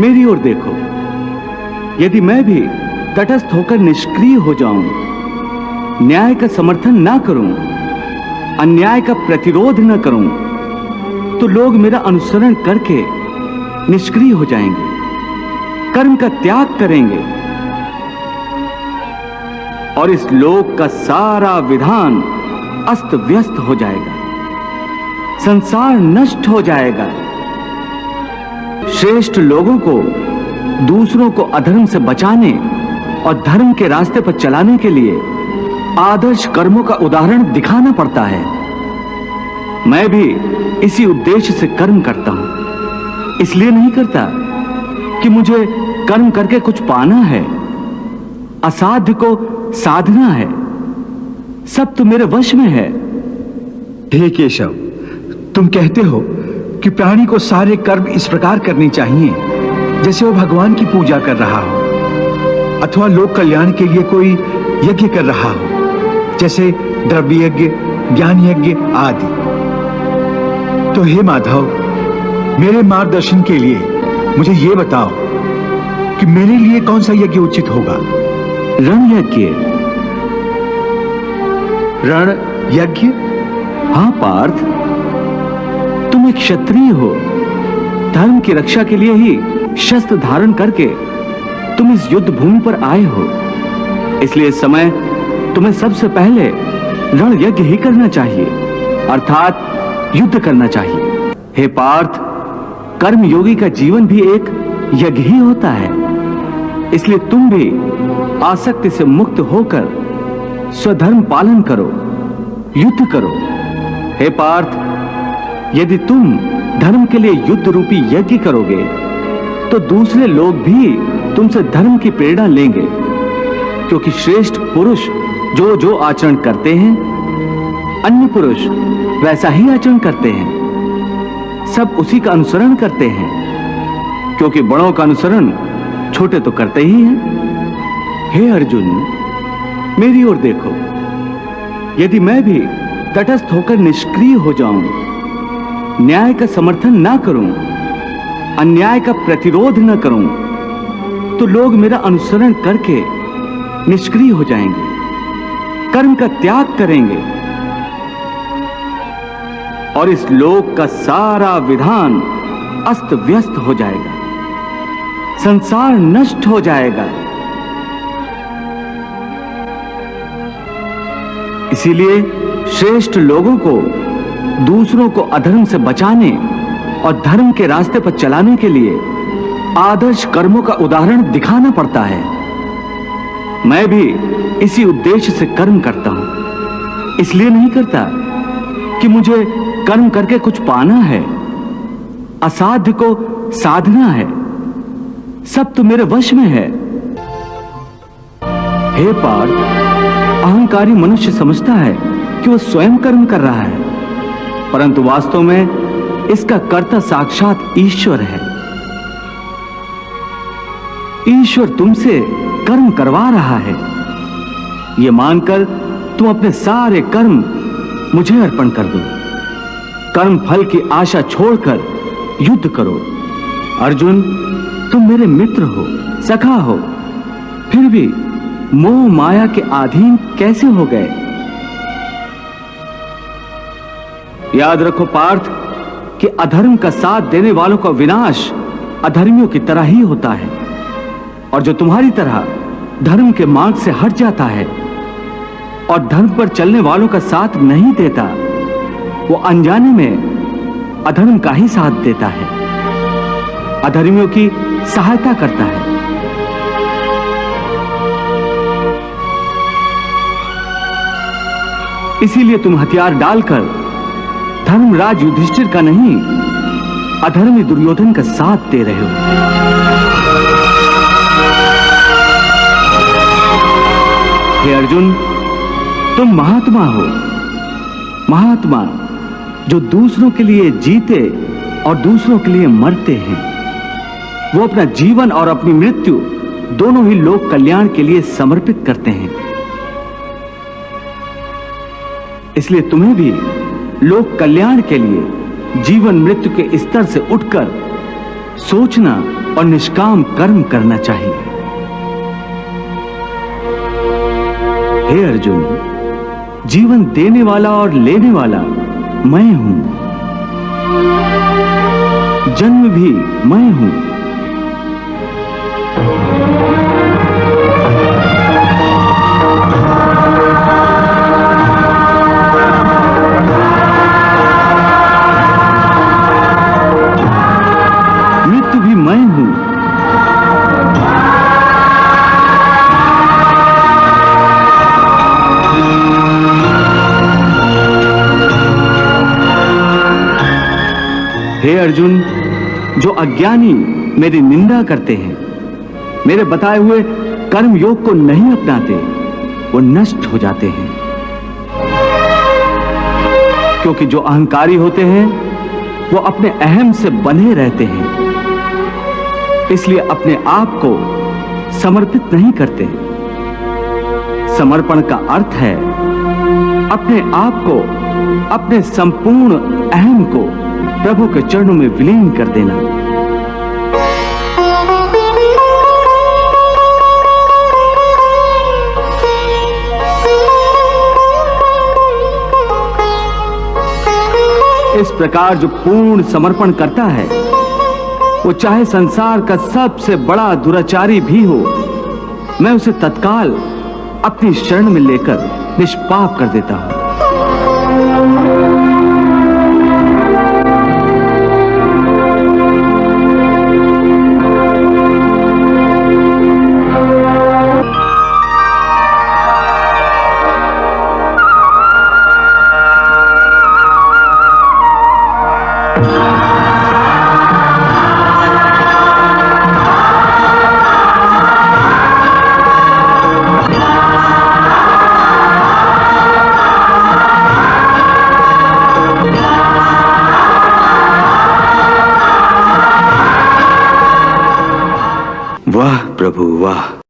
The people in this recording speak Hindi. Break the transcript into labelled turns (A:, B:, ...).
A: मेरी ओर देखो। यदि मैं भी तटस्थ होकर निष्क्रिय हो जाऊं, न्याय का समर्थन ना करूं, अन्याय का प्रतिरोध न करूं, तो लोग मेरा अनुसरण करके निष्क्रिय हो जाएंगे, कर्म का त्याग करेंगे और इस लोक का सारा विधान अस्त व्यस्त हो जाएगा, संसार नष्ट हो जाएगा। श्रेष्ठ लोगों को दूसरों को अधर्म से बचाने और धर्म के रास्ते पर चलाने के लिए आदर्श कर्मों का उदाहरण दिखाना पड़ता है। मैं भी इसी उद्देश्य से कर्म करता हूं। इसलिए नहीं करता कि मुझे कर्म करके कुछ पाना है, असाध्य को साधना है। सब तो मेरे वश में है।
B: हे केशव, तुम कहते हो कि प्राणी को सारे कर्म इस प्रकार करने चाहिए जैसे वो भगवान की पूजा कर रहा हो अथवा लोक कल्याण के लिए कोई यज्ञ कर रहा हो, जैसे द्रव्य यज्ञ, ज्ञान यज्ञ आदि। तो हे माधव, मेरे मार्गदर्शन के लिए मुझे ये बताओ कि मेरे लिए कौन सा यज्ञ उचित होगा।
A: रण यज्ञ।
B: रण यज्ञ?
A: हाँ पार्थ, तुम एक क्षत्रिय हो। धर्म की रक्षा के लिए ही शस्त्र धारण करके तुम इस युद्ध भूमि पर आए हो। इसलिए इस समय तुम्हें सबसे पहले रण यज्ञ ही करना चाहिए, अर्थात युद्ध करना चाहिए। हे पार्थ, कर्म योगी का जीवन भी एक यज्ञ ही होता है। इसलिए तुम भी आसक्ति से मुक्त होकर स्वधर्म पालन करो, युद्ध करो। हे पार्थ, यदि तुम धर्म के लिए युद्ध रूपी यज्ञ करोगे तो दूसरे लोग भी तुमसे धर्म की प्रेरणा लेंगे, क्योंकि श्रेष्ठ पुरुष जो जो आचरण करते हैं, अन्य पुरुष वैसा ही आचरण करते हैं। सब उसी का अनुसरण करते हैं, क्योंकि बड़ों का अनुसरण छोटे तो करते ही हैं। हे अर्जुन, मेरी ओर देखो। यदि मैं भी तटस्थ होकर निष्क्रिय हो जाऊं, न्याय का समर्थन ना करूं, अन्याय का प्रतिरोध न करूं, तो लोग मेरा अनुसरण करके निष्क्रिय हो जाएंगे, कर्म का त्याग करेंगे और इस लोक का सारा विधान अस्त व्यस्त हो जाएगा, संसार नष्ट हो जाएगा। इसीलिए श्रेष्ठ लोगों को दूसरों को अधर्म से बचाने और धर्म के रास्ते पर चलाने के लिए आदर्श कर्मों का उदाहरण दिखाना पड़ता है। मैं भी इसी उद्देश्य से कर्म करता हूं। इसलिए नहीं करता कि मुझे कर्म करके कुछ पाना है, असाध्य को साधना है। सब तो मेरे वश में है। हे पार्थ, अहंकारी मनुष्य समझता है कि वह स्वयं कर्म कर रहा है, परंतु वास्तव में इसका कर्ता साक्षात ईश्वर है। ईश्वर तुमसे कर्म करवा रहा है। यह मानकर तुम अपने सारे कर्म मुझे अर्पण कर दो। कर्म फल की आशा छोड़कर युद्ध करो। अर्जुन, तुम मेरे मित्र हो, सखा हो, फिर भी मोह माया के अधीन कैसे हो गए? याद रखो पार्थ कि अधर्म का साथ देने वालों का विनाश अधर्मियों की तरह ही होता है, और जो तुम्हारी तरह धर्म के मार्ग से हट जाता है और धर्म पर चलने वालों का साथ नहीं देता, वो अनजाने में अधर्म का ही साथ देता है, अधर्मियों की सहायता करता है। इसीलिए तुम हथियार डालकर धर्मराज युधिष्ठिर का नहीं, अधर्मी दुर्योधन का साथ दे रहे हो। हे अर्जुन, तुम महात्मा हो, महात्मा जो दूसरों के लिए जीते और दूसरों के लिए मरते हैं। वो अपना जीवन और अपनी मृत्यु दोनों ही लोक कल्याण के लिए समर्पित करते हैं। इसलिए तुम्हें भी लोक कल्याण के लिए जीवन मृत्यु के स्तर से उठकर सोचना और निष्काम कर्म करना चाहिए। हे अर्जुन, जीवन देने वाला और लेने वाला मैं हूं, जन्म भी मैं हूं। मृत्यु भी मैं हूं। हे अर्जुन, जो अज्ञानी मेरी निंदा करते हैं, मेरे बताए हुए कर्म योग को नहीं अपनाते, वो नष्ट हो जाते हैं। क्योंकि जो अहंकारी होते हैं वो अपने अहम से बंधे रहते हैं, इसलिए अपने आप को समर्पित नहीं करते। समर्पण का अर्थ है अपने आप को, अपने संपूर्ण अहम को प्रभु के चरणों में विलीन कर देना। इस प्रकार जो पूर्ण समर्पण करता है, वो चाहे संसार का सबसे बड़ा दुराचारी भी हो, मैं उसे तत्काल अपनी शरण में लेकर निष्पाप कर देता हूं।
C: वाह प्रभु वाह।